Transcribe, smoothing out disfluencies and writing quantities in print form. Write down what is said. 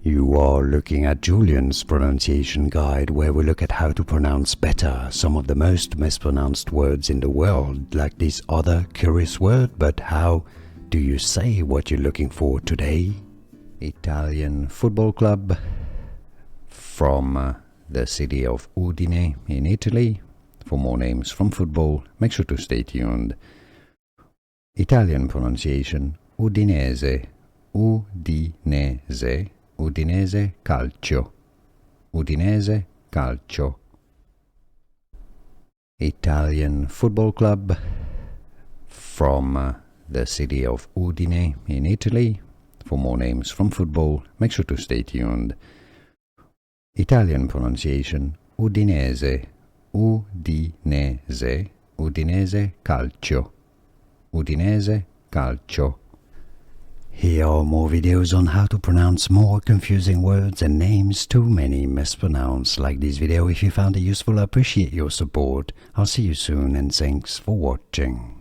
You are looking at Julian's pronunciation guide, where we look at how to pronounce better some of the most mispronounced words in the world, like this other curious word. But how do you say what you're looking for today? Italian football club from the city of Udine in Italy. For more names from football, make sure to stay tuned. Italian pronunciation: Udinese, Udinese, Udinese Calcio, Udinese Calcio. Italian football club from the city of Udine in Italy. For more names from football, make sure to stay tuned. Italian pronunciation: Udinese, Udinese, Udinese Calcio, Udinese Calcio. Here are more videos on how to pronounce more confusing words and names too many mispronounced. Like this video if you found it useful. I appreciate your support. I'll see you soon and thanks for watching.